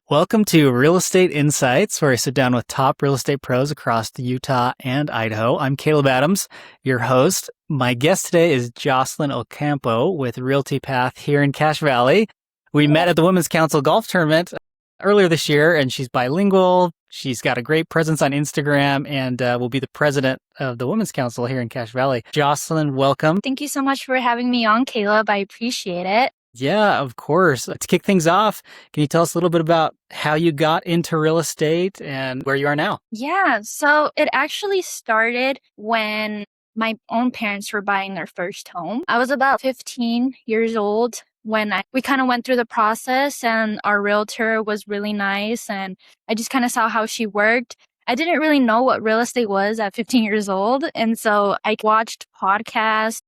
Welcome to Real Estate Insights, where I sit down with top real estate pros across Utah and Idaho. I'm Caleb Adams, your host. My guest today is Jocelyn Ocampo with Realtypath here in Cache Valley. We met at the Women's Council Golf Tournament earlier this year, and she's bilingual. She's got a great presence on Instagram and will be the president of the Women's Council here in Cache Valley. Jocelyn, welcome. Thank you so much for having me on, Caleb. I appreciate it. Yeah, of course. To kick things off, can you tell us a little bit about how you got into real estate and where you are now? Yeah, so it actually started when my own parents were buying their first home. I was about 15 years old when we kind of went through the process, and our realtor was really nice, and I just kind of saw how she worked. I didn't really know what real estate was at 15 years old, and so I watched podcasts,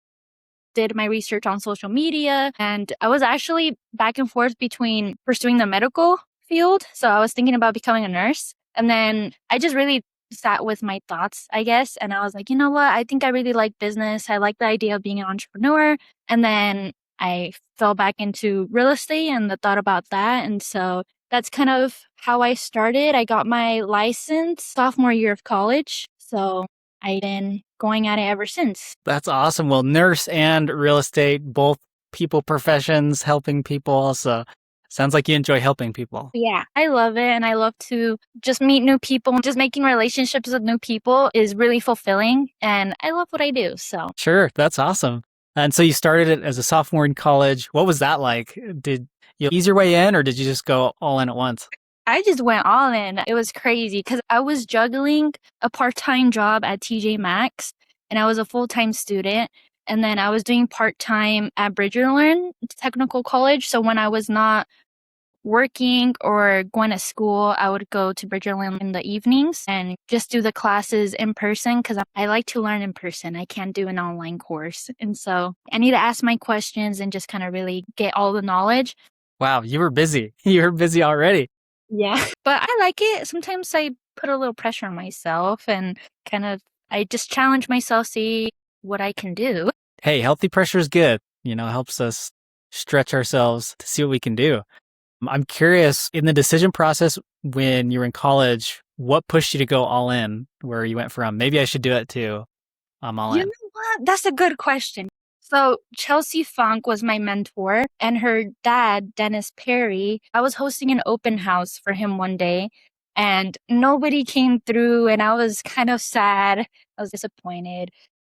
did my research on social media, and I was actually back and forth between pursuing the medical field. So I was thinking about becoming a nurse. And then I just really sat with my thoughts, I guess. And I was like, you know what? I think I really like business. I like the idea of being an entrepreneur. And then I fell back into real estate and the thought about that. And so that's kind of how I started. I got my license sophomore year of college. So I've been going at it ever since. That's awesome. Well, nurse and real estate, both people professions, helping people. So sounds like you enjoy helping people. Yeah, I love it. And I love to just meet new people. Just making relationships with new people is really fulfilling. And I love what I do. So Sure. That's awesome. And so you started it as a sophomore in college. What was that like? Did you ease your way in or did you just go all in at once? I just went all in. It was crazy because I was juggling a part-time job at TJ Maxx and I was a full-time student. And then I was doing part-time at Bridgerland Technical College. So when I was not working or going to school, I would go to Bridgerland in the evenings and just do the classes in person because I like to learn in person. I can't do an online course. And so I need to ask my questions and just kind of really get all the knowledge. Wow, you were busy. You were busy already. Yeah. But I like it. Sometimes I put a little pressure on myself and I just challenge myself, see what I can do. Hey, healthy pressure is good. Helps us stretch ourselves to see what we can do. I'm curious, in the decision process when you were in college, what pushed you to go all in where you went from, maybe I should do it too, I'm all You in? know what? That's a good question. So Chelsea Funk was my mentor, and her dad, Dennis Perry, I was hosting an open house for him one day, and nobody came through, and I was kind of sad. I was disappointed.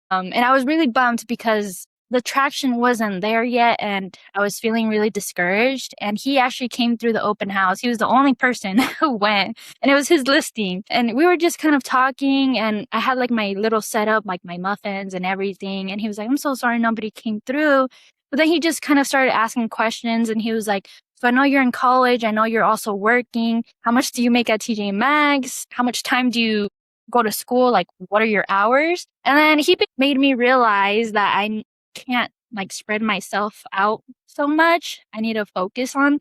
And I was really bummed because the traction wasn't there yet, and I was feeling really discouraged. And he actually came through the open house. He was the only person who went, and it was his listing. And we were just kind of talking, and I had like my little setup, like my muffins and everything. And he was like, "I'm so sorry nobody came through." But then he just kind of started asking questions, and he was like, "So I know you're in college. I know you're also working. How much do you make at TJ Maxx? How much time do you go to school? Like, what are your hours?" And then he made me realize that I can't like spread myself out so much. I need to focus on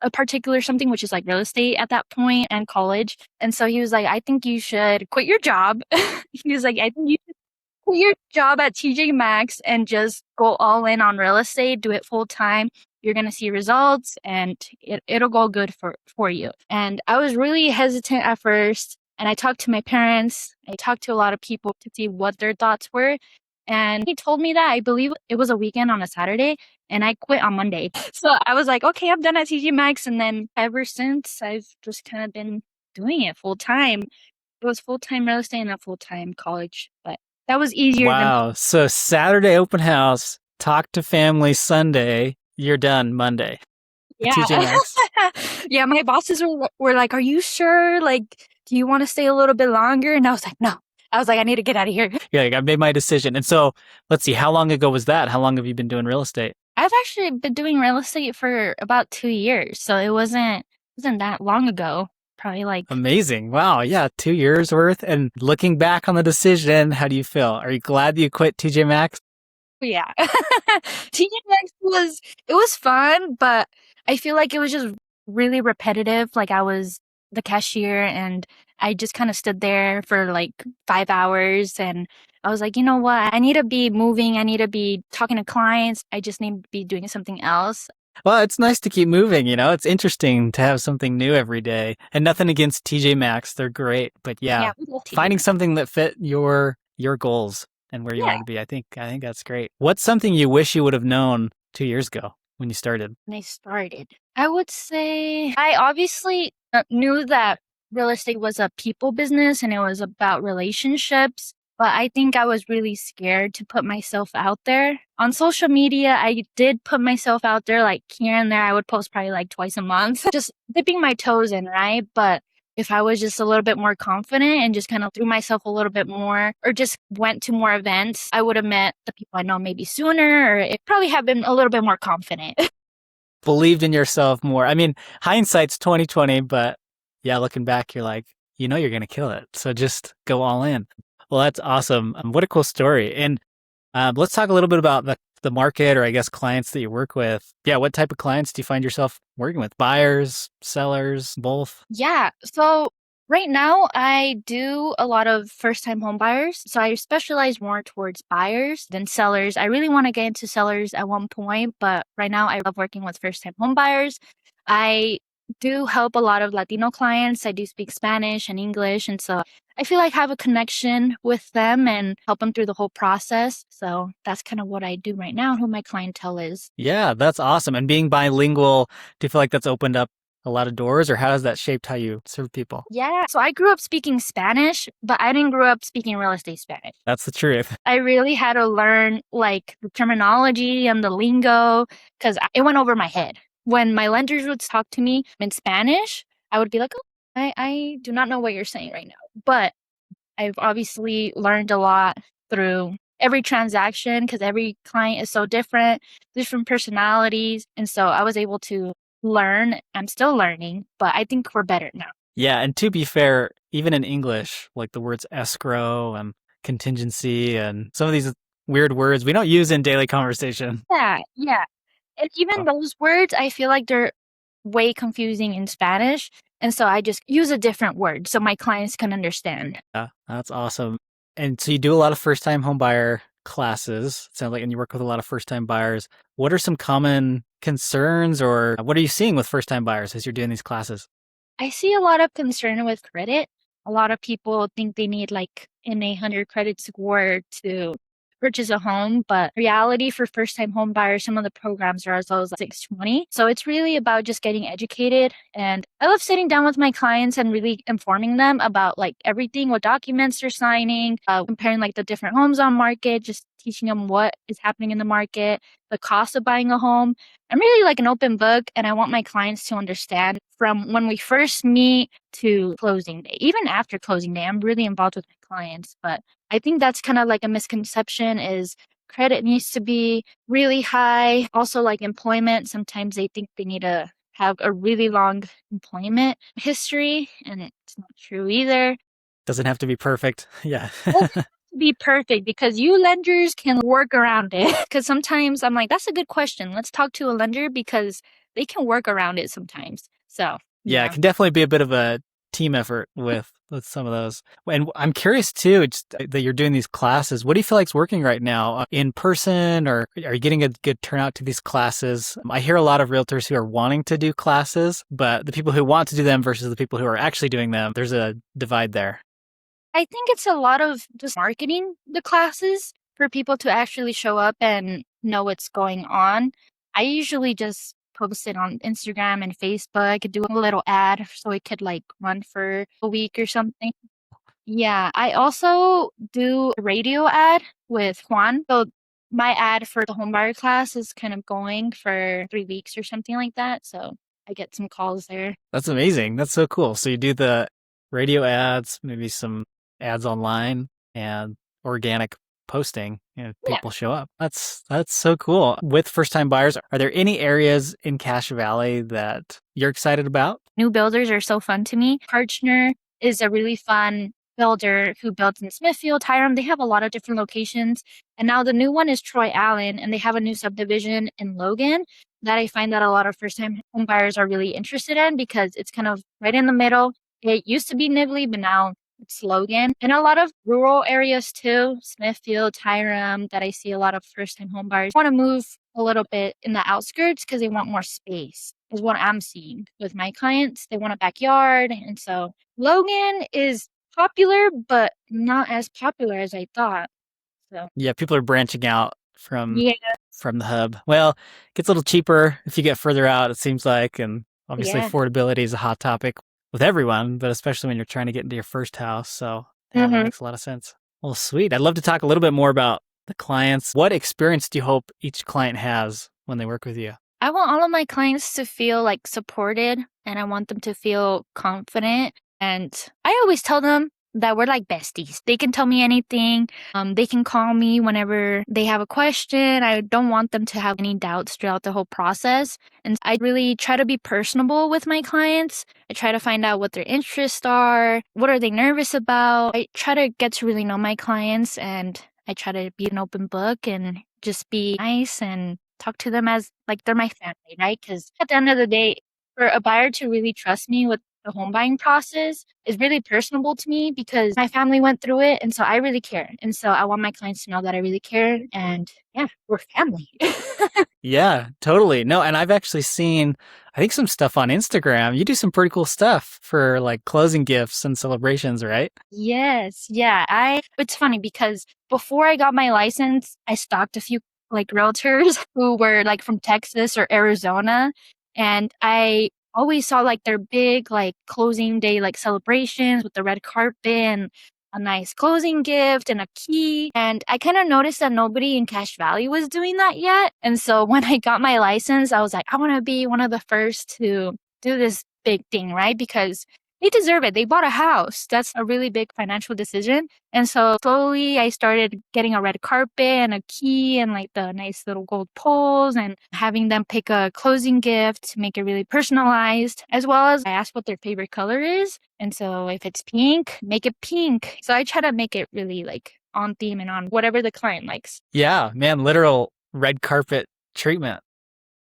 a particular something, which is like real estate at that point and college. And so he was like, "I think you should quit your job." He was like, "I think you should quit your job at TJ Maxx and just go all in on real estate, do it full time. You're going to see results and it'll go good for you." And I was really hesitant at first. And I talked to my parents. I talked to a lot of people to see what their thoughts were. And he told me that I believe it was a weekend on a Saturday, and I quit on Monday. So I was like, okay, I'm done at TJ Maxx. And then ever since, I've just kind of been doing it full time. It was full time real estate and a full time college, but that was easier than Wow. So Saturday open house, talk to family Sunday, you're done Monday. yeah. TJ Maxx. Yeah, my bosses were like, "Are you sure? Like, do you want to stay a little bit longer?" And I was like, "No." I was like, "I need to get out of here." Yeah, like, I made my decision. And so let's see, how long ago was that? How long have you been doing real estate? I've actually been doing real estate for about 2 years, so it wasn't that long ago. Probably like Amazing. Wow. Yeah. 2 years worth. And looking back on the decision, how do you feel? Are you glad that you quit TJ Maxx? yeah. TJ Maxx was fun, but I feel like it was just really repetitive. Like I was the cashier and I just kind of stood there for like 5 hours and I was like, you know what? I need to be moving. I need to be talking to clients. I just need to be doing something else. Well, it's nice to keep moving, you know? It's interesting to have something new every day. And nothing against TJ Maxx, they're great. But Yeah, yeah, we love TJ finding Maxx. something that fit your goals and where you Yeah, wanted to be, I think that's great. What's something you wish you would have known 2 years ago when you started? when I started, I would say I obviously knew that real estate was a people business and it was about relationships. But I think I was really scared to put myself out there. On social media, I did put myself out there like here and there. I would post probably like twice a month, just dipping my toes in, right? But if I was just a little bit more confident and just kind of threw myself a little bit more or just went to more events, I would have met the people I know maybe sooner or it probably have been a little bit more confident. Believed in yourself more. I mean, hindsight's 2020, but yeah, looking back, you're like, you know you're gonna kill it. So just go all in. Well, that's awesome. What a cool story. And let's talk a little bit about the market or I guess clients that you work with. Yeah, what type of clients do you find yourself working with? Buyers, sellers, both? Yeah. So right now I do a lot of first time home buyers. So I specialize more towards buyers than sellers. I really want to get into sellers at one point, but right now I love working with first time home buyers. I do help a lot of Latino clients. I do speak Spanish and English. And so I feel like I have a connection with them and help them through the whole process. So that's kind of what I do right now, who my clientele is. Yeah, that's awesome. And being bilingual, do you feel like that's opened up a lot of doors or how has that shaped how you serve people? Yeah. So I grew up speaking Spanish, but I didn't grow up speaking real estate Spanish. That's the truth. I really had to learn like the terminology and the lingo because it went over my head. When my lenders would talk to me in Spanish, I would be like, oh, I do not know what you're saying right now. But I've obviously learned a lot through every transaction because every client is so different, different personalities. And so I was able to learn. I'm still learning, but I think we're better now. Yeah, and to be fair, even in English, like the words escrow and contingency and some of these weird words we don't use in daily conversation. Yeah, yeah. And even Uh, those words, I feel like they're way confusing in Spanish. And so I just use a different word so my clients can understand. Yeah, that's awesome. And so you do a lot of first time home buyer classes, it sounds like, and you work with a lot of first time buyers. What are some common concerns or what are you seeing with first time buyers as you're doing these classes? I see a lot of concern with credit. A lot of people think they need like an 800 credit score to purchase a home, but reality for first time home buyers, some of the programs are as low as like 620. So it's really about just getting educated. And I love sitting down with my clients and really informing them about like everything, what documents they're signing, comparing like the different homes on market, just teaching them what is happening in the market, the cost of buying a home. I'm really like an open book and I want my clients to understand from when we first meet to closing day. Even after closing day, I'm really involved with my clients. But I think that's kind of like a misconception is credit needs to be really high. Also like employment, sometimes they think they need to have a really long employment history and it's not true either. Doesn't have to be perfect. Yeah. Doesn't have to be perfect because you lenders can work around it. Because sometimes I'm like, that's a good question. Let's talk to a lender because they can work around it sometimes. So, Yeah, it yeah. can definitely be a bit of a team effort with some of those. And I'm curious too, just that you're doing these classes. What do you feel like's working right now in person, or are you getting a good turnout to these classes? I hear a lot of realtors who are wanting to do classes, but the people who want to do them versus the people who are actually doing them, there's a divide there. I think it's a lot of just marketing the classes for people to actually show up and know what's going on. I usually just post it on Instagram and Facebook, do a little ad so it could like run for a week or something. Yeah, I also do a radio ad with Juan. So my ad for the homebuyer class is kind of going for 3 weeks or something like that. So I get some calls there. That's amazing. That's so cool. So you do the radio ads, maybe some ads online and organic posting, Yeah. people show up. That's so cool. With first time buyers, are there any areas in Cache Valley that you're excited about? New builders are so fun to me. Partner is a really fun builder who builds in Smithfield, Hiram. They have a lot of different locations. And now the new one is Troy Allen, and they have a new subdivision in Logan that I find that a lot of first time home buyers are really interested in because it's kind of right in the middle. It used to be Nibley, but now It's Logan. And a lot of rural areas too, Smithfield, Hiram, that I see a lot of first-time home buyers want to move a little bit in the outskirts because they want more space, is what I'm seeing with my clients. They want a backyard. And so Logan is popular, but not as popular as I thought. So Yeah, people are branching out yeah, from the hub. Well, it gets a little cheaper if you get further out, it seems like, and obviously yeah. affordability is a hot topic with everyone, but especially when you're trying to get into your first house. So, yeah, that Hmm. makes a lot of sense. Well, sweet. I'd love to talk a little bit more about the clients. What experience do you hope each client has when they work with you? I want all of my clients to feel like supported and I want them to feel confident. And I always tell them that we're like besties. They can tell me anything. They can call me whenever they have a question. I don't want them to have any doubts throughout the whole process. And I really try to be personable with my clients. I try to find out what their interests are. What are they nervous about? I try to get to really know my clients and I try to be an open book and just be nice and talk to them as like they're my family, right? Because at the end of the day, for a buyer to really trust me with the home buying process is really personable to me because my family went through it. And so I really care. And so I want my clients to know that I really care. And yeah, we're family. Yeah, totally. No, and I've actually seen, I think, some stuff on Instagram. You do some pretty cool stuff for like closing gifts and celebrations, right? Yes. Yeah. It's funny because before I got my license, I stalked a few like realtors who were like from Texas or Arizona. And I always saw like their big like closing day like celebrations with the red carpet and a nice closing gift and a key. And I kind of noticed that nobody in Cache Valley was doing that yet. And so when I got my license, I was like, I want to be one of the first to do this big thing, right? Because they deserve it. They bought a house. That's a really big financial decision. And so slowly I started getting a red carpet and a key and like the nice little gold poles and having them pick a closing gift to make it really personalized, as well as I asked what their favorite color is. And so if it's pink, make it pink. So I try to make it really like on theme and on whatever the client likes. Yeah, man, literal red carpet treatment.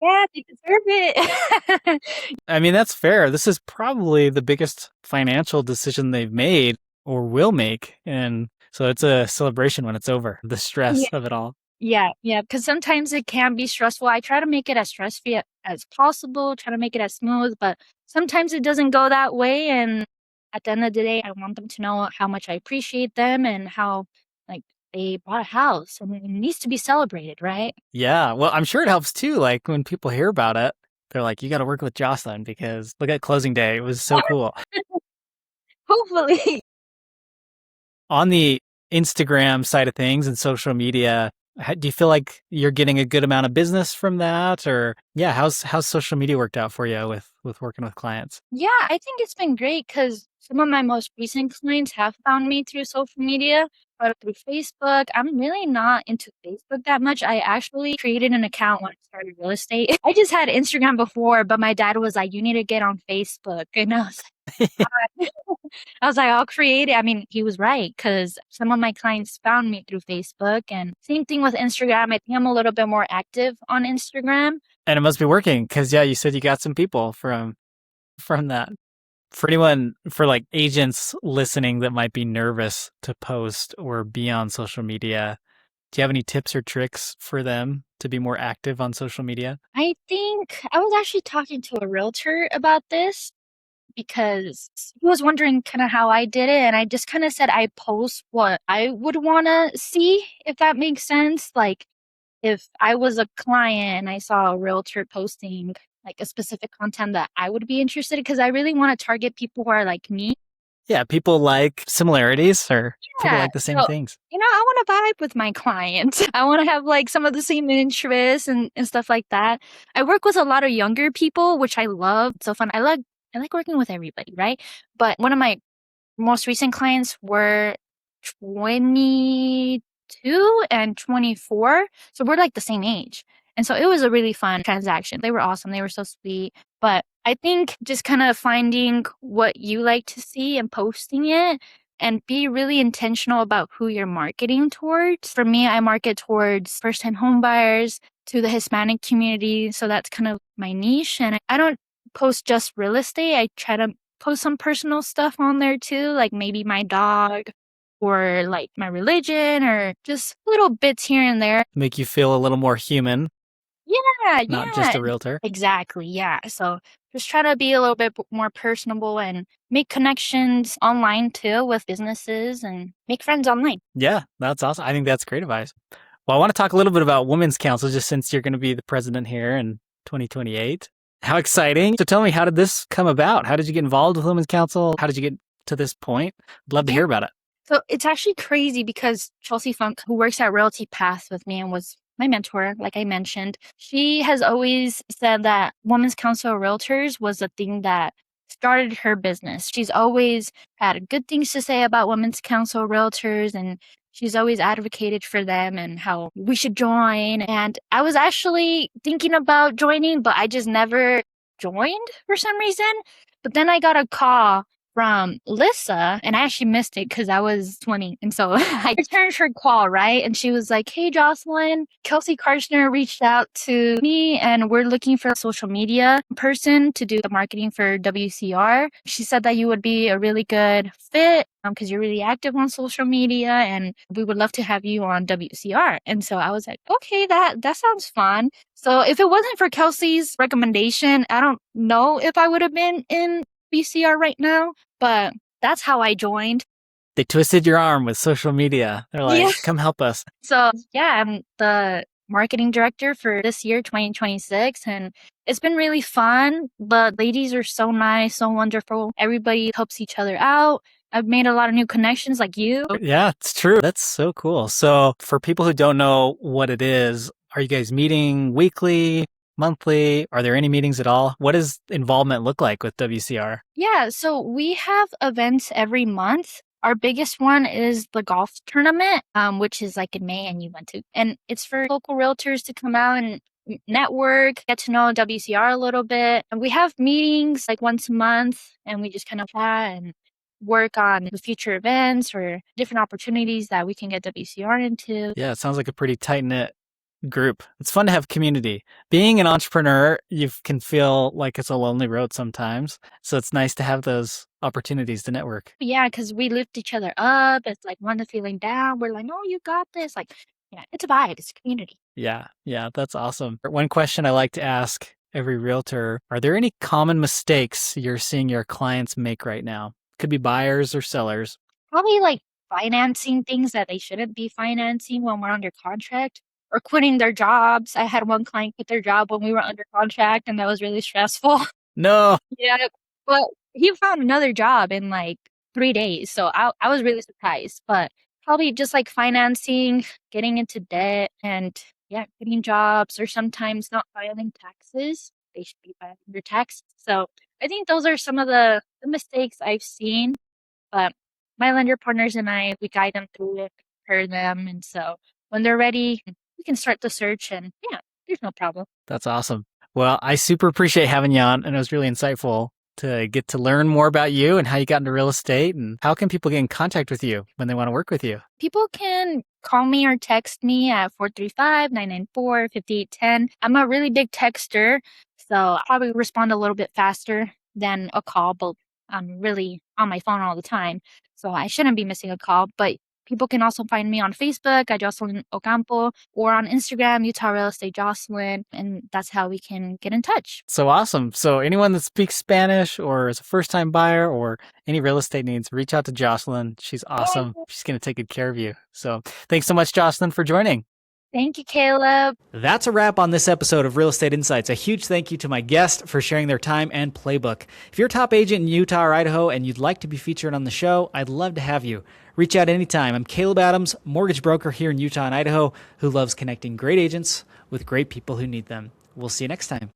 Yeah, they deserve it. I mean, that's fair. This is probably the biggest financial decision they've made or will make. And so it's a celebration when it's over, the stress of it all. Yeah, yeah, because sometimes it can be stressful. I try to make it as stress-free as possible, try to make it as smooth, but sometimes it doesn't go that way. And at the end of the day, I want them to know how much I appreciate them and how, like, they bought a house and it needs to be celebrated, right? Yeah. Well, I'm sure it helps too. Like when people hear about it, they're like, you got to work with Jocelyn because look at closing day. It was so cool. Hopefully. On the Instagram side of things and social media, do you feel like you're getting a good amount of business from that? Or yeah, how's social media worked out for you with working with clients? Yeah, I think it's been great because some of my most recent clients have found me through social media or through Facebook. I'm really not into Facebook that much. I actually created an account when I started real estate. I just had Instagram before, but my dad was like, you need to get on Facebook. And I was like, I was like, I'll create it. I mean, he was right because some of my clients found me through Facebook. And same thing with Instagram. I think I'm a little bit more active on Instagram. And it must be working because yeah, you said you got some people from that. For anyone, for like agents listening that might be nervous to post or be on social media, do you have any tips or tricks for them to be more active on social media? I think I was actually talking to a realtor about this because he was wondering kind of how I did it. And I just kind of said I post what I would want to see, if that makes sense. Like if I was a client and I saw a realtor posting like a specific content that I would be interested in, because I really want to target people who are like me. Yeah, people like similarities or people Yeah. like the same So, things. I want to vibe with my clients. I want to have like some of the same interests and stuff like that. I work with a lot of younger people, which I love. It's so fun. I like working with everybody, right? But one of my most recent clients were 22 and 24. So we're like the same age. And so it was a really fun transaction. They were awesome. They were so sweet. But I think just kind of finding what you like to see and posting it and be really intentional about who you're marketing towards. For me, I market towards first time home buyers to the Hispanic community. So that's kind of my niche. And I don't post just real estate. I try to post some personal stuff on there too, like maybe my dog or like my religion or just little bits here and there. Make you feel a little more human, Yeah, not just yeah. a realtor. Exactly. Yeah. So just try to be a little bit more personable and make connections online too with businesses and make friends online. Yeah, that's awesome. I think that's great advice. Well, I want to talk a little bit about Women's Council just since you're going to be the president here in 2028. How exciting. So tell me, how did this come about? How did you get involved with Women's Council? How did you get to this point? I'd love to hear about it. So it's actually crazy because Chelsea Funk, who works at Realtypath with me and was my mentor, like I mentioned, she has always said that Women's Council of Realtors was the thing that started her business. She's always had good things to say about Women's Council of Realtors, and she's always advocated for them and how we should join. And I was actually thinking about joining, but I just never joined for some reason. But then I got a call from Lissa, and I actually missed it because I was swimming. And so I returned her call, right? And she was like, "Hey, Jocelyn, Kelsey Karshner reached out to me, and we're looking for a social media person to do the marketing for WCR. She said that you would be a really good fit because you're really active on social media, and we would love to have you on WCR." And so I was like, okay, that sounds fun. So if it wasn't for Kelsey's recommendation, I don't know if I would have been in BCR right now, but that's how I joined. They twisted your arm with social media. They're like, Yeah. come help us. So yeah, I'm the marketing director for this year, 2026, and it's been really fun. The ladies are so nice, so wonderful. Everybody helps each other out. I've made a lot of new connections like you. Yeah, it's true. That's so cool. So for people who don't know what it is, are you guys meeting weekly, monthly? Are there any meetings at all? What does involvement look like with WCR? Yeah, so we have events every month. Our biggest one is the golf tournament, which is like in May and you went to. And it's for local realtors to come out and network, get to know WCR a little bit. And we have meetings like once a month and we just kind of chat and work on the future events or different opportunities that we can get WCR into. Yeah, it sounds like a pretty tight-knit group. It's fun to have community. Being an entrepreneur, you can feel like it's a lonely road sometimes. So it's nice to have those opportunities to network. Yeah, because we lift each other up. It's like one is feeling down. We're like, no, you got this. Like, yeah, it's a vibe. It's a community. Yeah, that's awesome. One question I like to ask every realtor, are there any common mistakes you're seeing your clients make right now? Could be buyers or sellers. Probably like financing things that they shouldn't be financing when we're under contract or quitting their jobs. I had one client quit their job when we were under contract, and that was really stressful. No. Yeah, but he found another job in like 3 days, so I was really surprised, but probably just like financing, getting into debt, and yeah, quitting jobs or sometimes not filing taxes. They should be filing their taxes. So I think those are some of the mistakes I've seen, but my lender partners and I, we guide them through it, prepare them, and so when they're ready, we can start the search and yeah, there's no problem. That's awesome. Well, I super appreciate having you on, and it was really insightful to get to learn more about you and how you got into real estate, and how can people get in contact with you when they want to work with you? People can call me or text me at 435-994-5810. I'm a really big texter, so I'll probably respond a little bit faster than a call, but I'm really on my phone all the time, so I shouldn't be missing a call. But people can also find me on Facebook at Jocelyn Ocampo or on Instagram, Utah Real Estate Jocelyn, and that's how we can get in touch. So awesome. So anyone that speaks Spanish or is a first-time buyer or any real estate needs, reach out to Jocelyn. She's awesome. She's going to take good care of you. So thanks so much, Jocelyn, for joining. Thank you, Caleb. That's a wrap on this episode of Real Estate Insights. A huge thank you to my guest for sharing their time and playbook. If you're a top agent in Utah or Idaho and you'd like to be featured on the show, I'd love to have you. Reach out anytime. I'm Caleb Adams, mortgage broker here in Utah and Idaho, who loves connecting great agents with great people who need them. We'll see you next time.